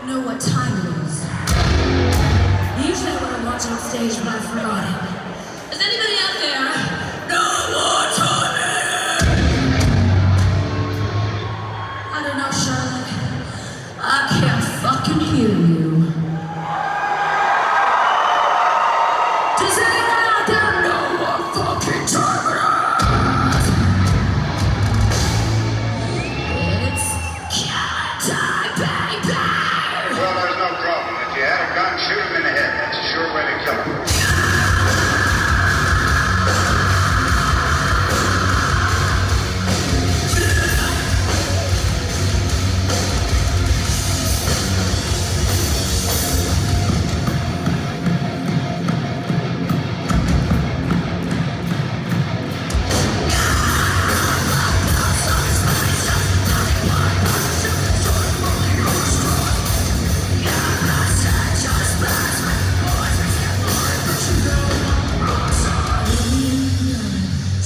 know what time it is. Usually I want to watch on stage, but I forgot it. Does anybody out there know what time it is? I don't know, Charlotte. I can't fucking hear you. Does anyone out there know what fucking time it is? It's killing time, baby! Well, there's no problem. If you had a gun, shoot him in the head. That's a sure way to kill him.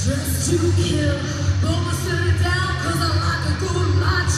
Just to kill, but we'll sit it down, cause I like a good match.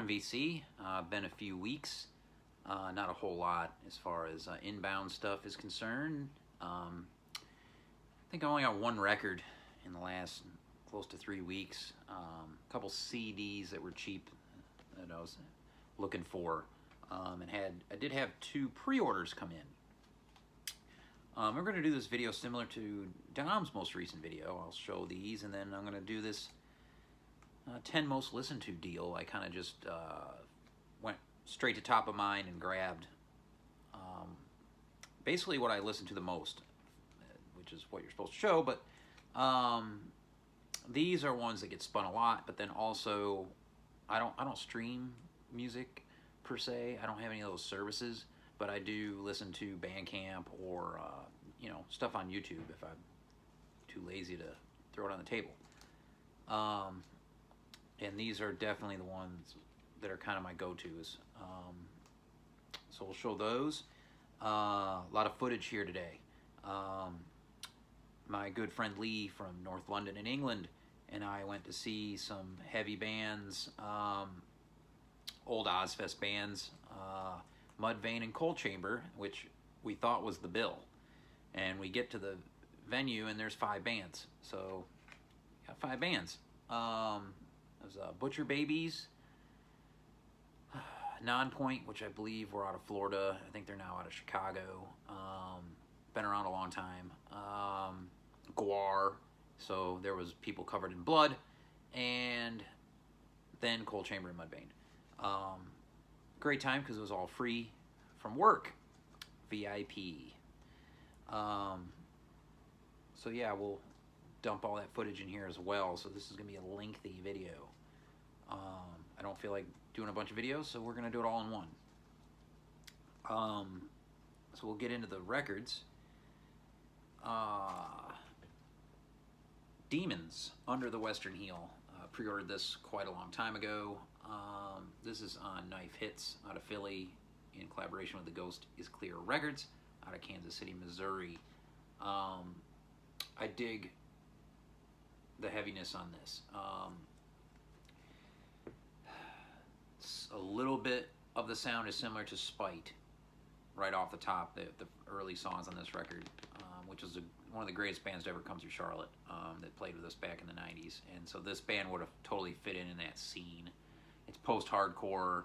VC. Been a few weeks, not a whole lot as far as inbound stuff is concerned. I think I only got one record in the last close to 3 weeks. A couple CDs that were cheap that I was looking for, and I did have 2 pre-orders come in. We're going to do this video similar to Dom's most recent video. I'll show these, and then I'm going to do this 10 most listened to deal. I kind of just went straight to top of mind and grabbed basically what I listen to the most, which is what you're supposed to show, but these are ones that get spun a lot, but then also I don't stream music per se. I don't have any of those services, but I do listen to Bandcamp or you know, stuff on YouTube if I'm too lazy to throw it on the table. And these are definitely the ones that are kind of my go-tos. So we'll show those. A lot of footage here today. My good friend Lee from North London in England and I went to see some heavy bands, old Ozfest bands, Mudvayne and Coal Chamber, which we thought was the bill. And we get to the venue and there's 5 bands. So, got 5 bands. There's Butcher Babies, Nonpoint, which I believe were out of Florida. I think they're now out of Chicago. Been around a long time. Guar, so there was people covered in blood, and then Coal Chamber and Mudvayne. Great time because it was all free from work, VIP. So yeah, we'll dump all that footage in here as well. So this is gonna be a lengthy video. I don't feel like doing a bunch of videos, so we're gonna do it all in one. So we'll get into the records. Demons, Under the Western Heel. Pre-ordered this quite a long time ago. This is on Knife Hits out of Philly in collaboration with the Ghost is Clear Records out of Kansas City, Missouri. I dig the heaviness on this. A little bit of the sound is similar to Spite right off the top, the early songs on this record, which is one of the greatest bands to ever come through Charlotte, that played with us back in the 90s. And so this band would have totally fit in that scene. It's post-hardcore,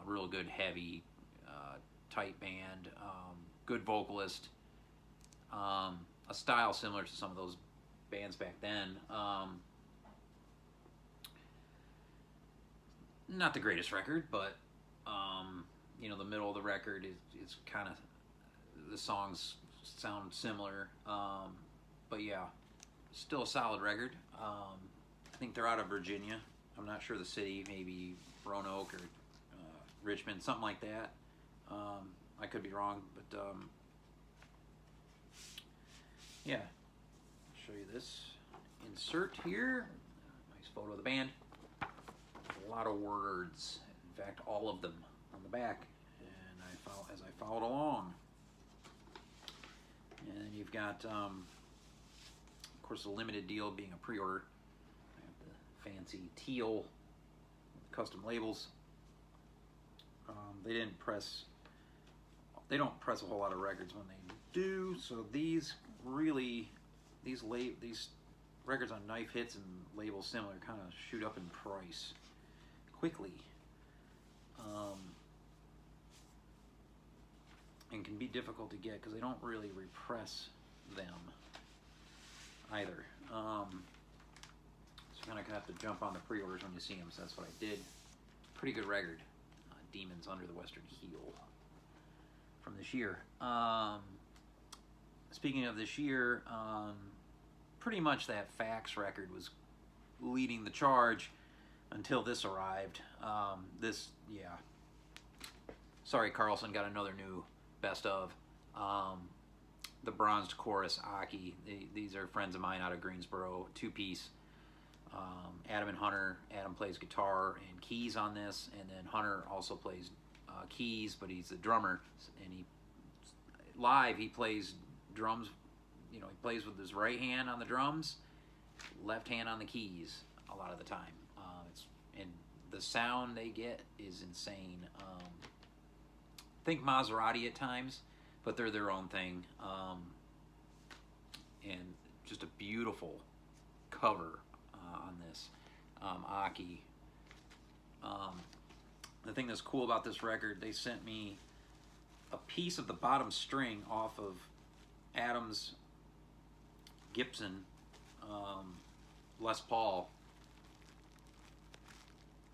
real good, heavy, tight band, good vocalist, a style similar to some of those bands back then. Not the greatest record, but you know, the middle of the record is kind of, the songs sound similar, but yeah, still a solid record. I think they're out of Virginia. I'm not sure the city, maybe Roanoke or Richmond, something like that. I could be wrong, but yeah. I'll show you this insert here. Nice photo of the band. A lot of words. In fact, all of them on the back. And as I followed along. And then you've got, of course, a limited deal being a pre-order. I have the fancy teal custom labels. They don't press a whole lot of records when they do. So these records on Knife Hits and labels similar kind of shoot up in price quickly. And can be difficult to get because they don't really repress them either. So you're kind of have to jump on the pre-orders when you see them. So that's what I did. Pretty good record. Demons Under the Western Heel from this year. Speaking of this year, pretty much that Fax record was leading the charge until this arrived. Yeah. Sorry, Carlson got another new best of. The Bronzed Chorus, Aki. These are friends of mine out of Greensboro, 2-piece. Adam and Hunter. Adam plays guitar and keys on this, and then Hunter also plays keys, but he's the drummer. And live he plays drums. You know, he plays with his right hand on the drums, left hand on the keys a lot of the time. And the sound they get is insane. Think Maserati at times, but they're their own thing. And just a beautiful cover on this. Aki. The thing that's cool about this record, they sent me a piece of the bottom string off of Adam's Gibson Les Paul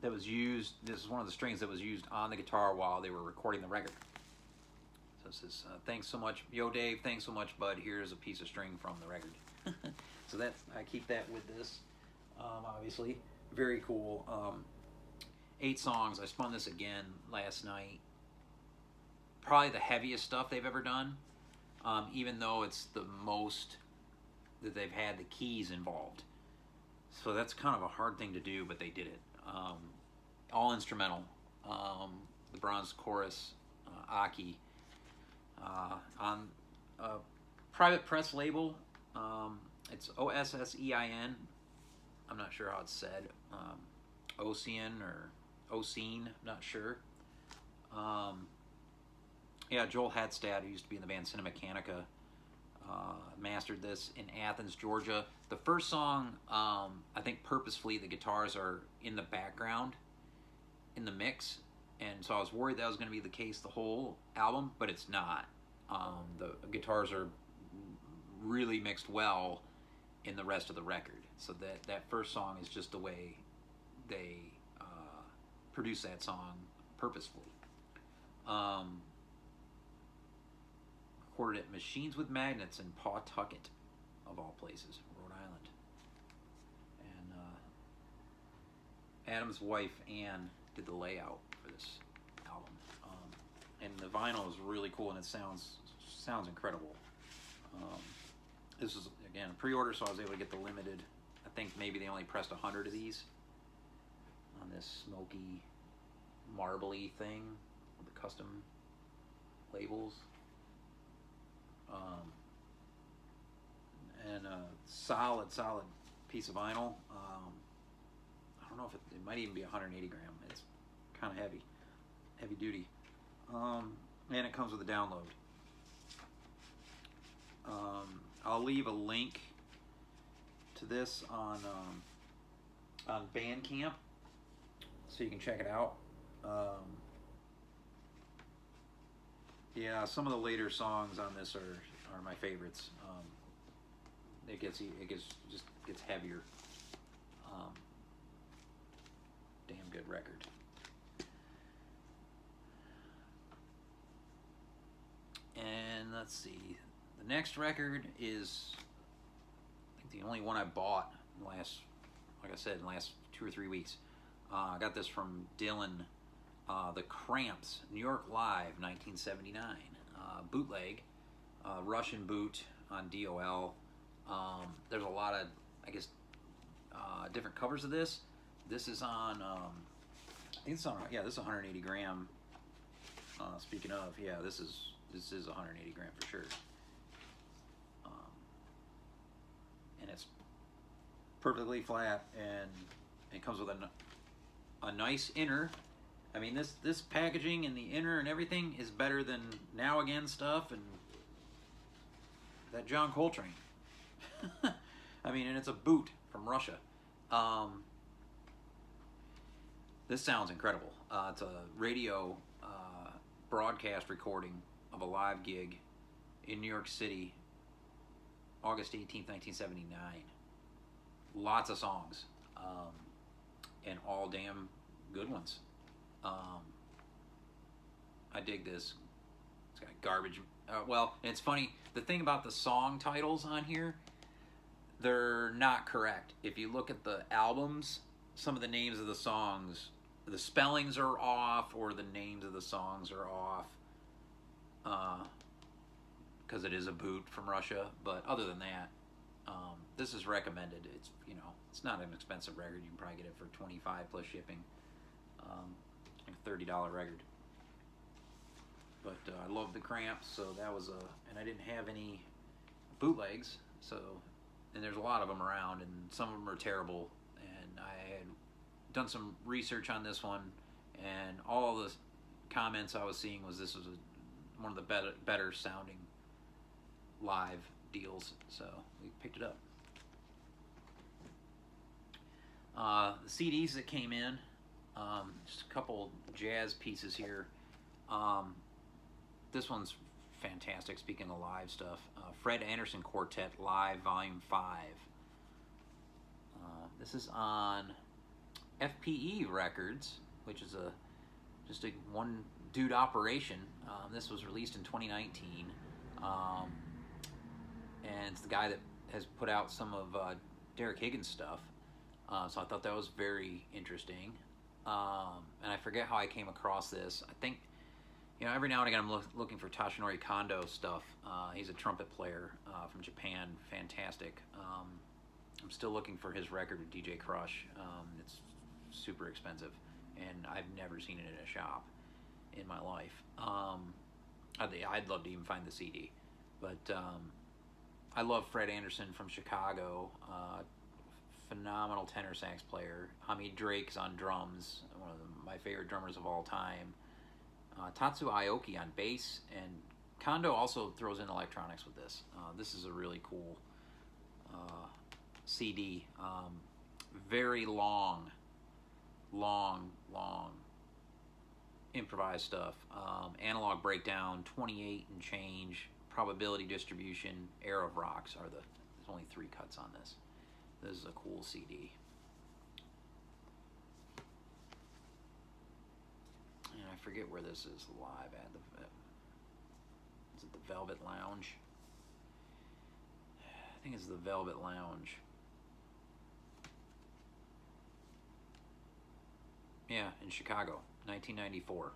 that was used. This is one of the strings that was used on the guitar while they were recording the record. So it says, thanks so much, yo Dave, thanks so much, bud, here's a piece of string from the record. So I keep that with this, obviously. Very cool. 8 songs. I spun this again last night. Probably the heaviest stuff they've ever done, even though it's the most that they've had the keys involved. So that's kind of a hard thing to do, but they did it. All instrumental. The Bronze Chorus, Aki. private press label. It's Ossein. I'm not sure how it's said. Ocean or Ocene, not sure. Yeah, Joel Hadstad, who used to be in the band Cinemechanica, mastered this in Athens, Georgia. The first song, I think purposefully the guitars are in the background in the mix, and so I was worried that was going to be the case the whole album, but it's not. The guitars are really mixed well in the rest of the record, so that first song is just the way they produce that song purposefully. Recorded at Machines with Magnets in Pawtucket, of all places, Rhode Island. And Adam's wife, Ann, did the layout for this album. And the vinyl is really cool, and it sounds incredible. This is, again, a pre-order, so I was able to get the limited. I think maybe they only pressed 100 of these on this smoky, marbly thing with the custom labels. And a solid piece of vinyl. I don't know if it might even be 180 gram. It's kind of heavy duty. And it comes with a download. I'll leave a link to this on Bandcamp, so you can check it out. Yeah, some of the later songs on this are my favorites. It gets heavier. Damn good record. And let's see, the next record is, I think, the only one I bought in the last, like I said, in the last 2 or 3 weeks. I got this from Dylan. The Cramps, New York Live, 1979, bootleg, Russian boot on DOL. There's a lot of, I guess, different covers of this. This is on, I think it's on, yeah, this is 180 gram. Speaking of, yeah, this is 180 gram for sure. And it's perfectly flat, and it comes with a nice inner. I mean, this packaging and the inner and everything is better than Now Again stuff and that John Coltrane. I mean, and it's a boot from Russia. This sounds incredible. It's a radio broadcast recording of a live gig in New York City, August 18th, 1979. Lots of songs, and all damn good ones. I dig this. It's got garbage. Well, and it's funny, the thing about the song titles on here, they're not correct. If you look at the albums, some of the names of the songs, the spellings are off, or the names of the songs are off, because it is a boot from Russia. But other than that, this is recommended. It's, you know, it's not an expensive record. You can probably get it for $25 plus shipping. Like a $30 record. But I love the Cramps, so that was and I didn't have any bootlegs, so, and there's a lot of them around, and some of them are terrible, and I had done some research on this one, and all the comments I was seeing was this was one of the better sounding live deals, so we picked it up. The CDs that came in, just a couple jazz pieces here. This one's fantastic, speaking of live stuff. Fred Anderson Quartet Live Volume 5. This is on FPE Records, which is just a one dude operation. This was released in 2019. And it's the guy that has put out some of Derek Higgins' stuff. So I thought that was very interesting. And I forget how I came across this. I think, you know, every now and again I'm looking for Toshinori Kondo stuff. He's a trumpet player from Japan, fantastic. I'm still looking for his record with DJ Crush. It's super expensive, and I've never seen it in a shop in my life. I'd love to even find the CD, but I love Fred Anderson from Chicago. Phenomenal tenor sax player. Hamid Drake's on drums, one of my favorite drummers of all time. Tatsu Aoki on bass, and Kondo also throws in electronics with this. This is a really cool CD. Very long improvised stuff. Analog breakdown, 28 and change. Probability distribution, Air of Rocks are there's only 3 cuts on this. This is a cool CD. And I forget where this is live at. Is it the Velvet Lounge? I think it's the Velvet Lounge. Yeah, in Chicago, 1994.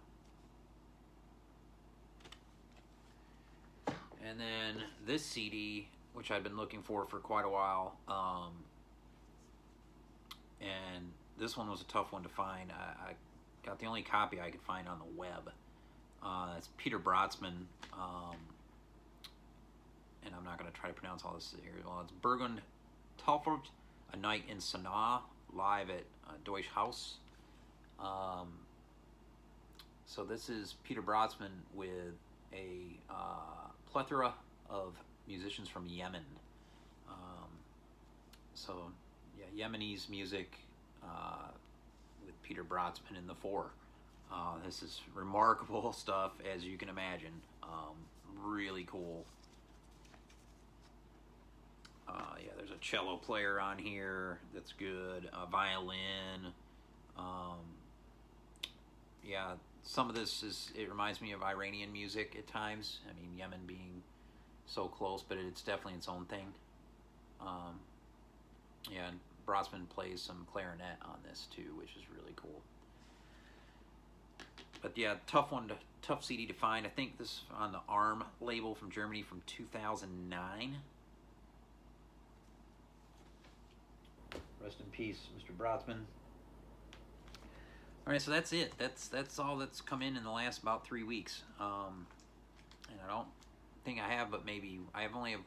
And then this CD, which I'd been looking for quite a while, and this one was a tough one to find. I got the only copy I could find on the web. It's Peter Brötzmann, and I'm not going to try to pronounce all this here. Well, it's Burgund Talfort, A Night in Sanaa, live at Deutsche Haus. So this is Peter Brötzmann with a plethora of musicians from Yemen. So yeah, Yemenis music with Peter Brötzmann in the fore. This is remarkable stuff, as you can imagine. Really cool. Yeah, there's a cello player on here that's good. A violin. Yeah, some of this it reminds me of Iranian music at times. I mean, Yemen being so close, but it's definitely its own thing. Yeah, and Brötzmann plays some clarinet on this too, which is really cool. But yeah, tough CD to find. I think this is on the ARM label from Germany from 2009. Rest in peace, Mr. Brötzmann. All right, so that's it. That's all that's come in the last about 3 weeks. And I don't think I have, but maybe I only have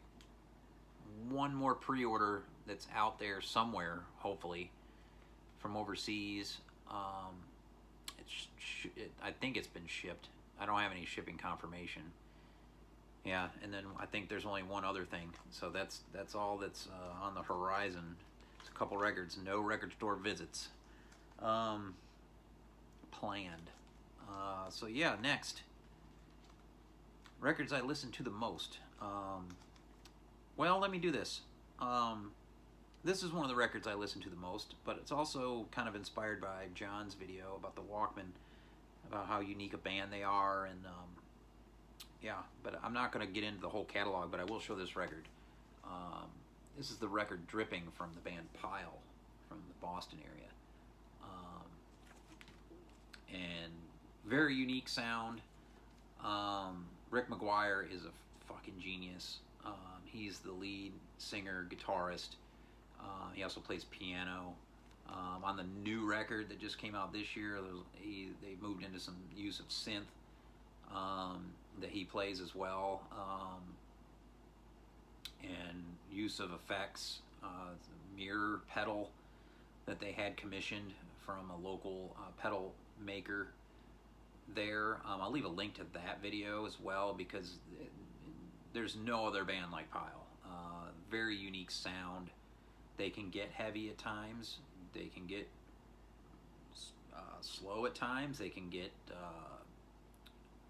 one more pre-order that's out there somewhere, hopefully, from overseas. I think it's been shipped. I don't have any shipping confirmation. Yeah, and then I think there's only one other thing. So that's all that's on the horizon. It's a couple records, no record store visits planned. So yeah, next. Records I listen to the most. Well, let me do this. This is one of the records I listen to the most, but it's also kind of inspired by John's video about the Walkman, about how unique a band they are, and yeah, but I'm not going to get into the whole catalog, but I will show this record. This is the record Dripping from the band Pile from the Boston area. And very unique sound. Rick McGuire is a fucking genius. He's the lead singer, guitarist. He also plays piano. On the new record that just came out this year, they moved into some use of synth that he plays as well, and use of effects. Mirror pedal that they had commissioned from a local pedal maker there. I'll leave a link to that video as well, because there's no other band like Pile. Very unique sound. They can get heavy at times. They can get slow at times. They can get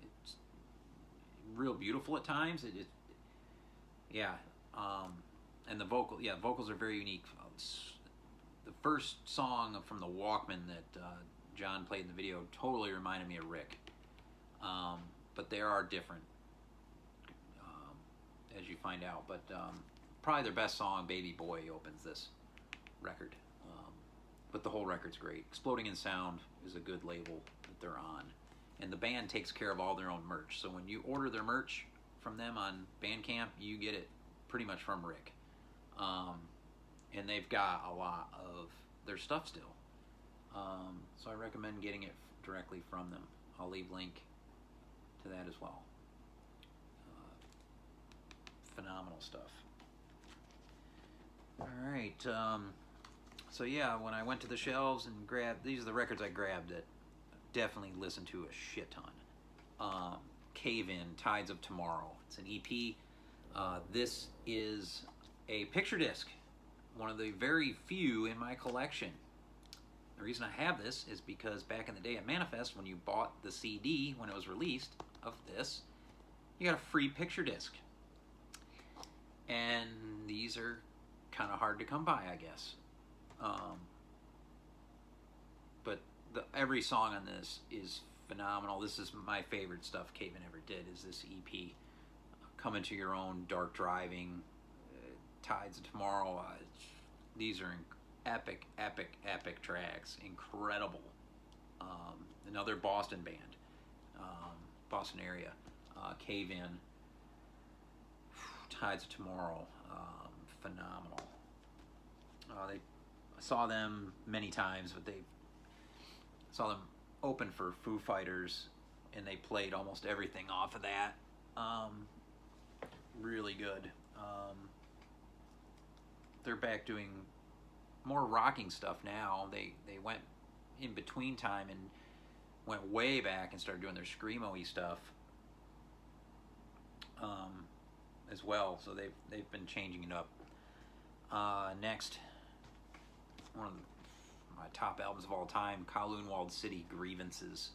it's real beautiful at times. Yeah. And the vocals are very unique. The first song from the Walkman that John played in the video totally reminded me of Rick. But they are different, as you find out. But probably their best song, Baby Boy, opens this record. But the whole record's great. Exploding in Sound is a good label that they're on. And the band takes care of all their own merch. So when you order their merch from them on Bandcamp, you get it pretty much from Rick. And they've got a lot of their stuff still. So I recommend getting it directly from them. I'll leave link to that as well. Phenomenal stuff. All right. So yeah, when I went to the shelves and grabbed, these are the records I grabbed that definitely listened to a shit ton. Cave In, Tides of Tomorrow. It's an EP. This is a picture disc, one of the very few in my collection. The reason I have this is because back in the day at Manifest, when you bought the CD when it was released of this, you got a free picture disc. And these are kind of hard to come by, I guess. But every song on this is phenomenal. This is my favorite stuff Cave In ever did, is this EP. Come Into Your Own, Dark Driving, Tides of Tomorrow. These are epic, epic, epic tracks. Incredible. Another Boston band, Boston area. Cave In, Tides of Tomorrow, phenomenal. I saw them many times, but they saw them open for Foo Fighters, and they played almost everything off of that. Really good. They're back doing more rocking stuff now. They went in between time and went way back and started doing their screamo-y stuff as well. So they've been changing it up. Next, one of my top albums of all time, Kowloon Walled City, Grievances.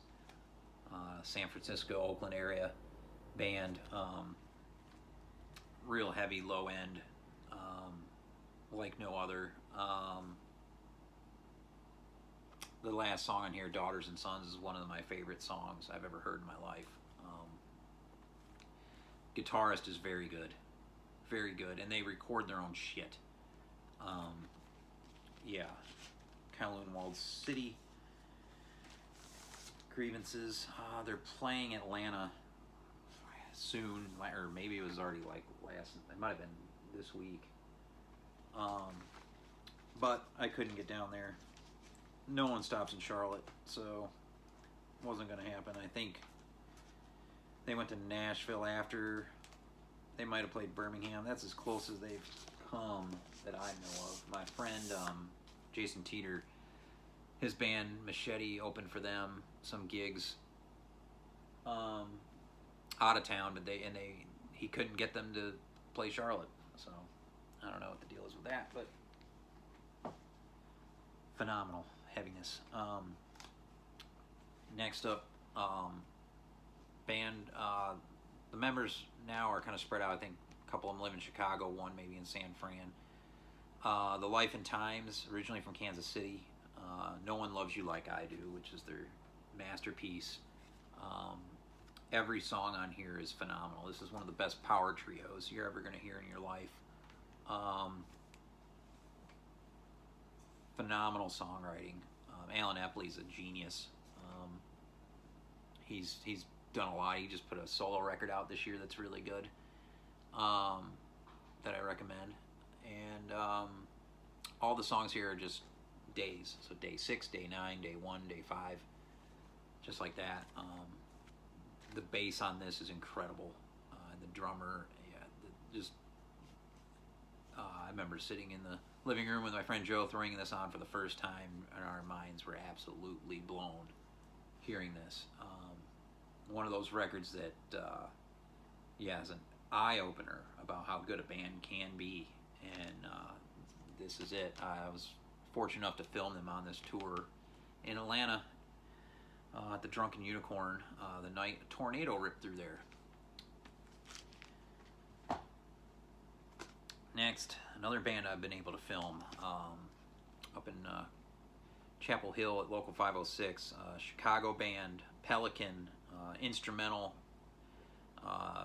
San Francisco, Oakland area band. Real heavy, low end, like no other. The last song on here, Daughters and Sons, is one of my favorite songs I've ever heard in my life. Guitarist is very good, and they record their own shit. Yeah, Kowloon Walled City, Grievances. They're playing Atlanta soon, or maybe it was already like it might have been this week. But I couldn't get down there. No one stops in Charlotte, so it wasn't going to happen. I think they went to Nashville after. They might have played Birmingham. That's as close as they've come that I know of. My friend Jason Teeter, his band Machete opened for them some gigs out of town, but he couldn't get them to play Charlotte. So I don't know what the deal is with that, but phenomenal heaviness. Next up, band. The members now are kind of spread out. I think a couple of them live in Chicago, one maybe in San Fran. The Life and Times, originally from Kansas City. No One Loves You Like I Do, which is their masterpiece. Every song on here is phenomenal. This is one of the best power trios you're ever going to hear in your life. Phenomenal songwriting. Alan Epley's a genius. He's done a lot. He just put a solo record out this year that's really good, that I recommend. And all the songs here are just days. So day 6, day 9, day 1, day 5, just like that. The bass on this is incredible. The drummer, I remember sitting in the living room with my friend Joe throwing this on for the first time, and our minds were absolutely blown hearing this. One of those records that, is an eye-opener about how good a band can be, and this is it. I was fortunate enough to film them on this tour in Atlanta at the Drunken Unicorn the night a tornado ripped through there. Next, another band I've been able to film up in Chapel Hill at Local 506, Chicago band, Pelican, instrumental.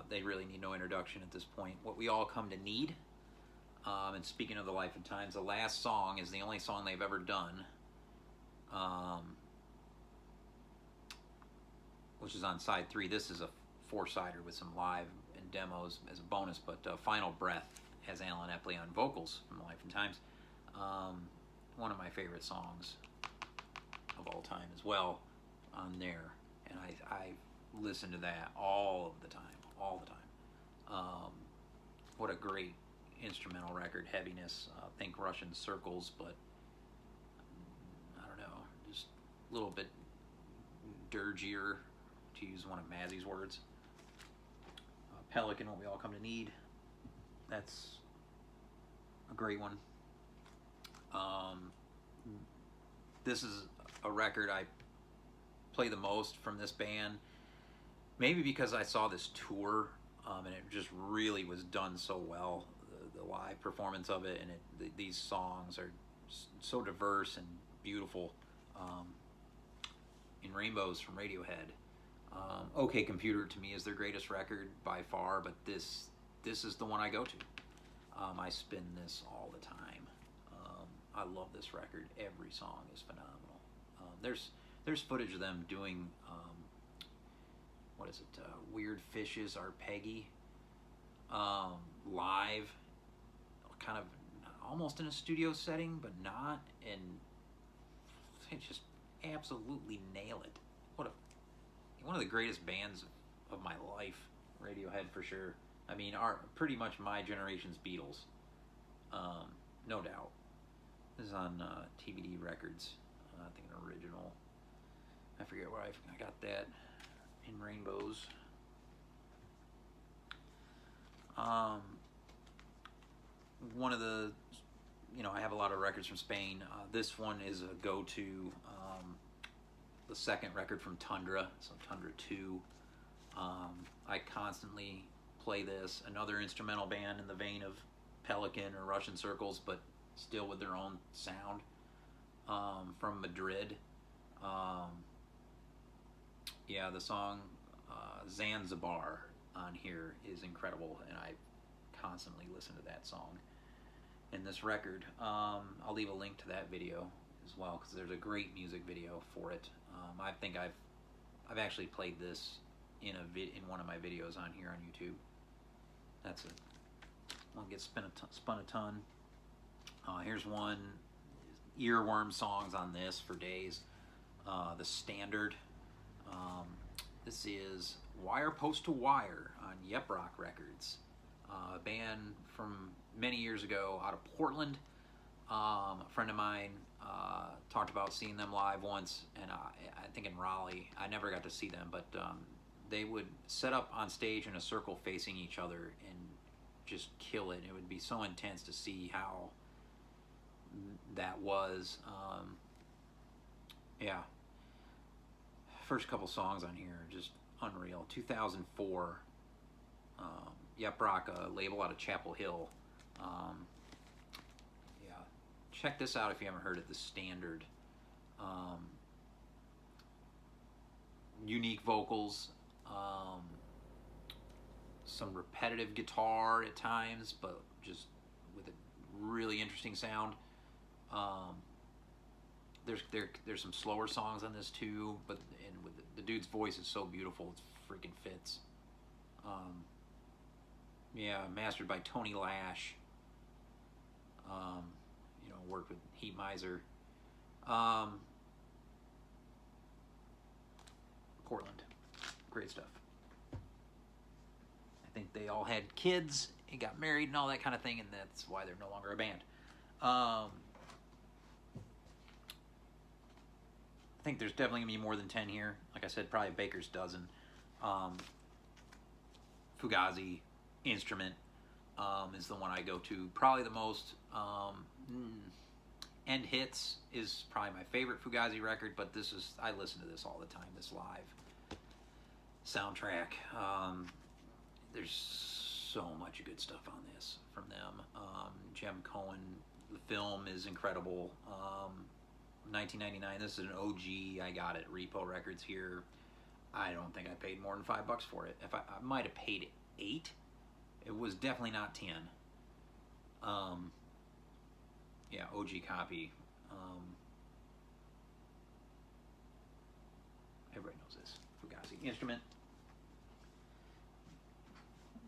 They really need no introduction at this point. What We All Come to Need. And speaking of the Life and Times, the last song is the only song they've ever done, which is on side 3. This is a 4-sider with some live and demos as a bonus, but Final Breath has Alan Epley on vocals from Life and Times. One of my favorite songs of all time as well on there, and I listen to that all the time. What a great instrumental record, heaviness. Think Russian Circles, but I don't know, just a little bit dirgier, to use one of Mazzy's words. Pelican, What We All Come to Need. That's a great one. This is a record I play the most from this band, maybe because I saw this tour, and it just really was done so well, the live performance of it, and these songs are so diverse and beautiful. In Rainbows from Radiohead. OK Computer to me is their greatest record by far, but this is the one I go to. I spin this all the time. I love this record. Every song is phenomenal. There's footage of them doing what is it? Weird Fishes Are Peggy live, kind of almost in a studio setting, but not, and they just absolutely nail it. One of the greatest bands of my life, Radiohead for sure. I mean, pretty much my generation's Beatles, no doubt. This is on TBD Records, I think an original. I forget where I got that. In Rainbows. One of the, I have a lot of records from Spain. This one is a go-to. The second record from Tundra, so Tundra 2. I constantly play this. Another instrumental band in the vein of Pelican or Russian Circles, but still with their own sound. From Madrid. Yeah, the song Zanzibar on here is incredible, and I constantly listen to that song. In this record, I'll leave a link to that video as well, because there's a great music video for it. I think I've actually played this in one of my videos on here on YouTube. That's it. One gets spun a ton. Here's one. Earworm songs on this for days. The Standard. This is Wire Post to Wire on Yep Rock Records. A band from many years ago out of Portland. A friend of mine talked about seeing them live once, and I think in Raleigh. I never got to see them, but they would set up on stage in a circle facing each other and just kill it. It would be so intense to see how that was. Yeah. First couple songs on here are just unreal. 2004. Yep Rock, a label out of Chapel Hill. Yeah. Check this out if you haven't heard it. The Standard. Unique vocals. Some repetitive guitar at times, but just with a really interesting sound. There's some slower songs on this too, but with the dude's voice is so beautiful, it freaking fits. Yeah, mastered by Tony Lash. Worked with Heat Miser. Portland, great stuff. I think they all had kids and got married and all that kind of thing, and that's why they're no longer a band. I think there's definitely gonna be more than 10 here. Like I said, probably a baker's dozen. Fugazi, Instrument is the one I go to probably the most. End Hits is probably my favorite Fugazi record, but I listen to this all the time, this live soundtrack. There's so much good stuff on this from them. Jem Cohen, the film is incredible. 1999, this is an OG. I got it at Repo Records here. I don't think I paid more than $5 for it. If I might have paid $8. It was definitely not 10. Yeah, OG copy. Everybody knows this. Fugazi. Instrument.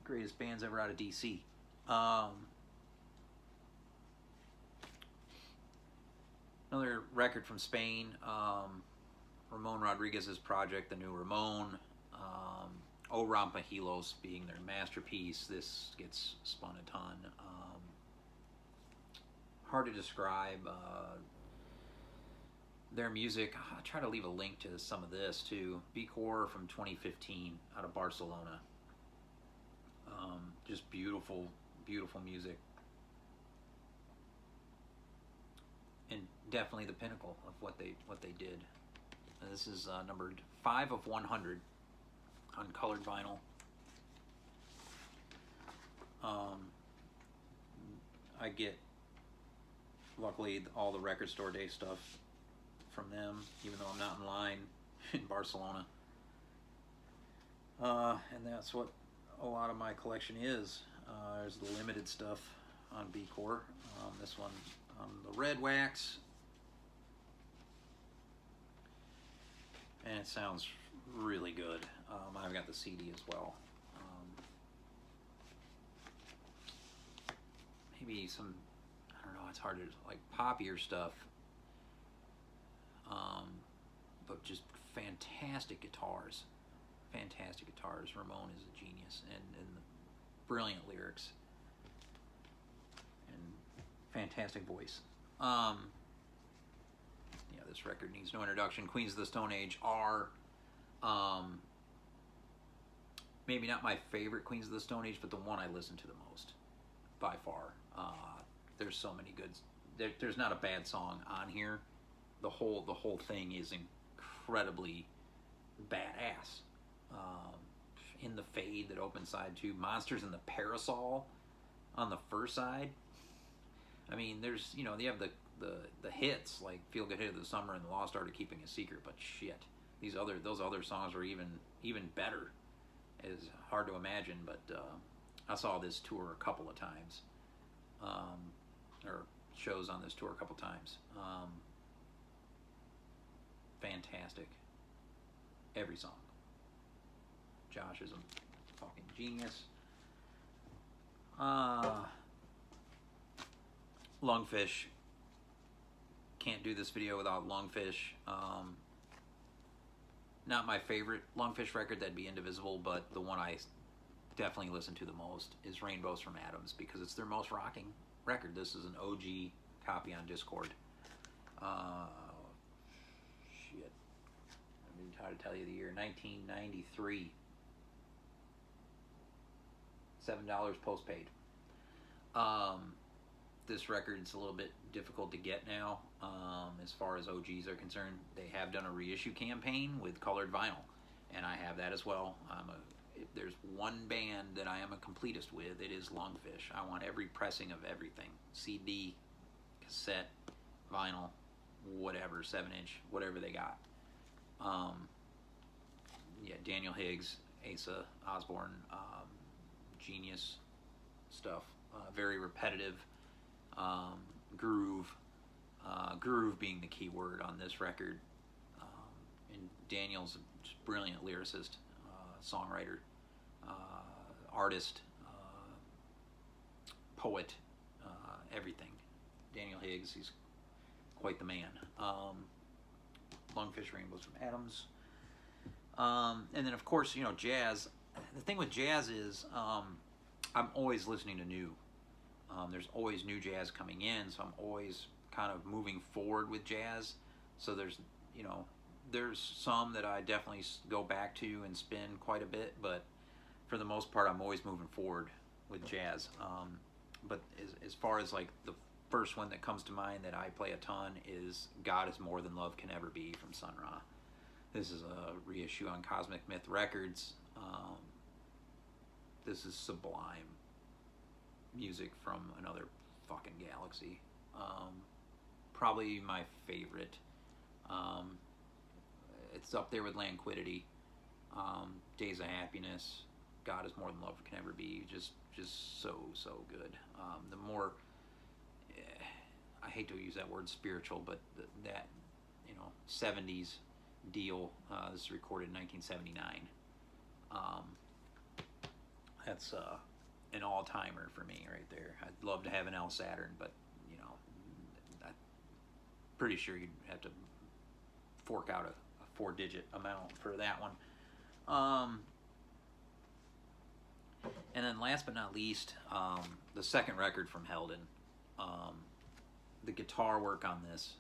Greatest bands ever out of DC. Another record from Spain. Ramon Rodriguez's project, the new Ramone. O Rampa Helos being their masterpiece. This gets spun a ton. Hard to describe. Their music, I'll try to leave a link to some of this too. B-Core from 2015 out of Barcelona. Just beautiful, beautiful music. And definitely the pinnacle of what they did. And this is numbered 5 of 100 on colored vinyl. I get, luckily, all the record store day stuff from them, even though I'm not in line in Barcelona. And that's what a lot of my collection is. There's the limited stuff on B-Core. This one on the red wax. And it sounds really good. I've got the CD as well. Maybe some, I don't know, it's hard to, like, poppier stuff. But just fantastic guitars. Fantastic guitars. Ramone is a genius. And the brilliant lyrics. And fantastic voice. Yeah, this record needs no introduction. Queens of the Stone Age are maybe not my favorite Queens of the Stone Age, but the one I listen to the most, by far. There's so many good. There's not a bad song on here. The whole thing is incredibly badass. In the Fade, that open side too. Monsters in the Parasol on the first side. I mean, there's, you know, they have the hits like Feel Good Hit of the Summer and The Lost Art of Keeping a Secret, but shit, those other songs are even better. It's hard to imagine, but I saw this tour a couple of times, or shows on this tour a couple times. Fantastic. Every song. Josh is a fucking genius. Lungfish. Can't do this video without Lungfish. Not my favorite Lungfish record, that'd be Indivisible, but the one I definitely listen to the most is Rainbows from Atoms, because it's their most rocking record. This is an OG copy on Discord. Shit. I'm even trying to tell you the year. 1993. $7 postpaid. This record's a little bit difficult to get now, as far as OGs are concerned. They have done a reissue campaign with colored vinyl, and I have that as well. If there's one band that I am a completist with, it is Lungfish. I want every pressing of everything. CD, cassette, vinyl, whatever, 7-inch, whatever they got. Yeah, Daniel Higgs, Asa Osborne, genius stuff. Very repetitive. Groove. Groove being the key word on this record. And Daniel's a just brilliant lyricist, songwriter, artist, poet, everything. Daniel Higgs, he's quite the man. Lungfish, Rainbows from Atoms. And then, of course, you know, jazz. The thing with jazz is I'm always listening to new. There's always new jazz coming in, so I'm always kind of moving forward with jazz. So there's, you know, there's some that I definitely go back to and spin quite a bit, but for the most part, I'm always moving forward with jazz. But as far as like the first one that comes to mind that I play a ton is God Is More Than Love Can Ever Be from Sun Ra. This is a reissue on Cosmic Myth Records. This is sublime music from another fucking galaxy. Probably my favorite. It's up there with Languidity, Days of Happiness, God Is More Than Love Can Ever Be. Just so good. The more, I hate to use that word spiritual, but that, you know, 70s deal. This is recorded in 1979. That's an all-timer for me right there. I'd love to have an L Saturn, but, you know, I'm pretty sure you'd have to fork out a 4-digit amount for that one. And then last but not least, the second record from Holden. The guitar work on this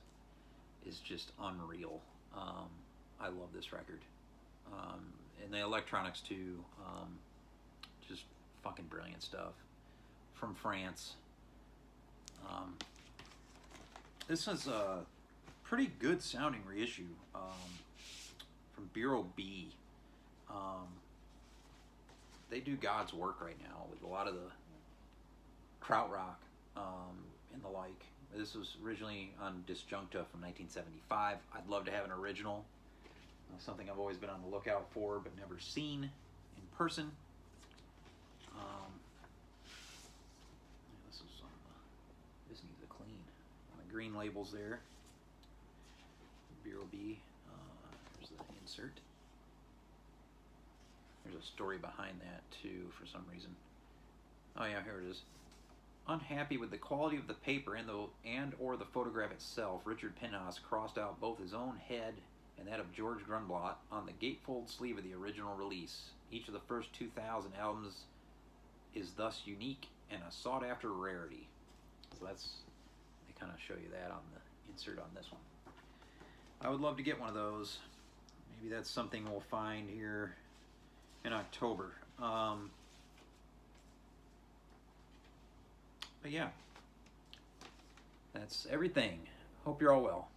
is just unreal. I love this record. And the electronics too, just fucking brilliant stuff. From France. This is a pretty good sounding reissue from Bureau B. They do God's work right now with a lot of the krautrock and the like. This was originally on Disjuncta from 1975. I'd love to have an original. Something I've always been on the lookout for, but never seen in person. This needs a clean. On the green labels there. Bureau B. There's the insert. There's a story behind that too, for some reason. Oh yeah, here it is. Unhappy with the quality of the paper and or the photograph itself, Richard Pinhas crossed out both his own head and that of George Grunblatt on the gatefold sleeve of the original release. Each of the first 2,000 albums is thus unique and a sought-after rarity. So they kind of show you that on the insert on this one. I would love to get one of those. Maybe that's something we'll find here in October. But yeah, that's everything. Hope you're all well.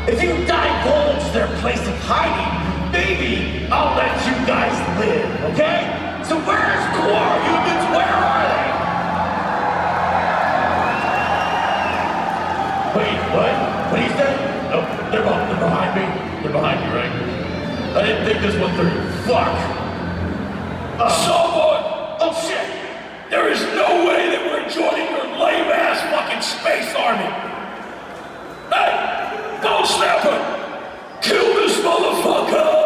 If you divulge their place of hiding, maybe I'll let you guys live, okay? So where's Quar humans? Where are they? Wait, what? What do you say? Oh, they're behind me. They're behind you, right? I didn't think this one through. Fuck. Someone! Oh shit! There is no way that we're joining your lame-ass fucking space army! Hey! Don't snapper! Kill this motherfucker!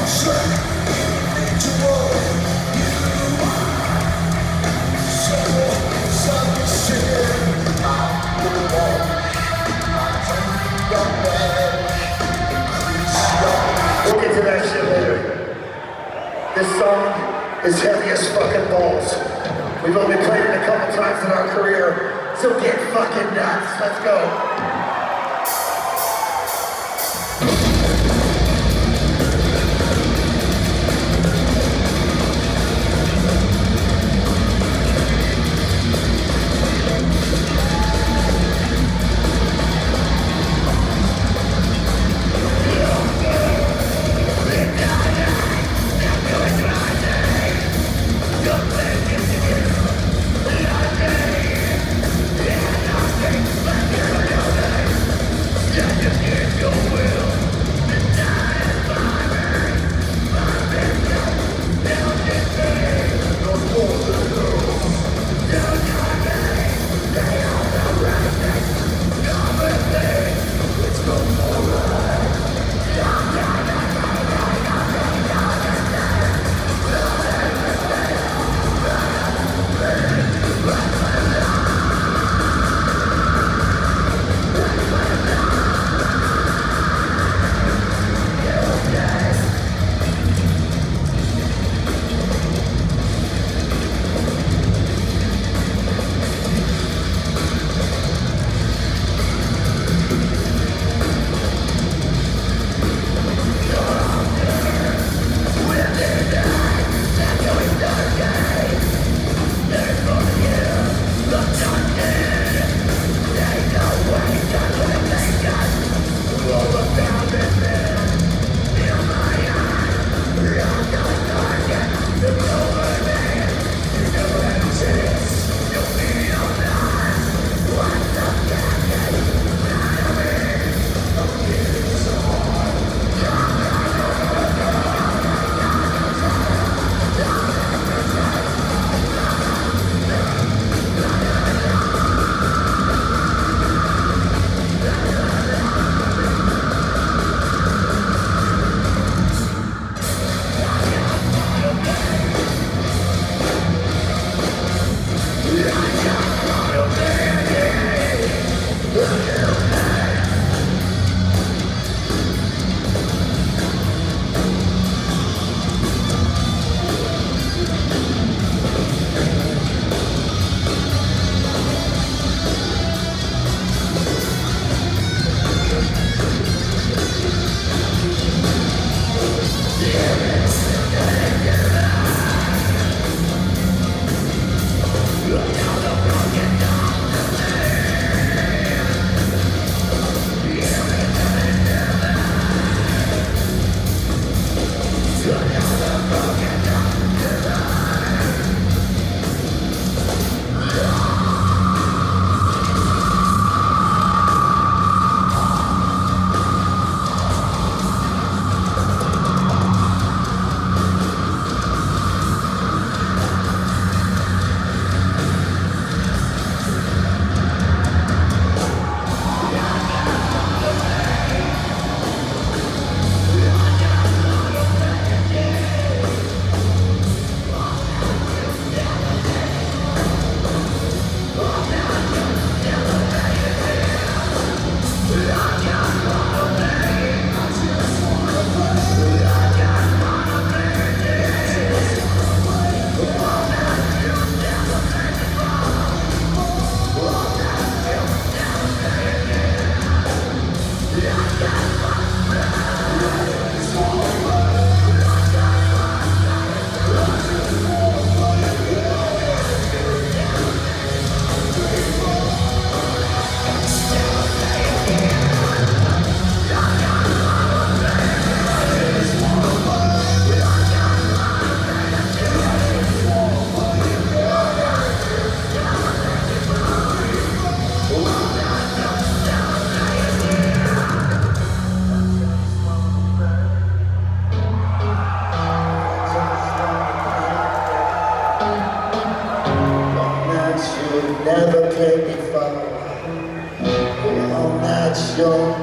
We'll get to that shit later. This song is heavy as fucking balls. We've only played it a couple times in our career, so get fucking nuts. Let's go. Never take me far. All night, you're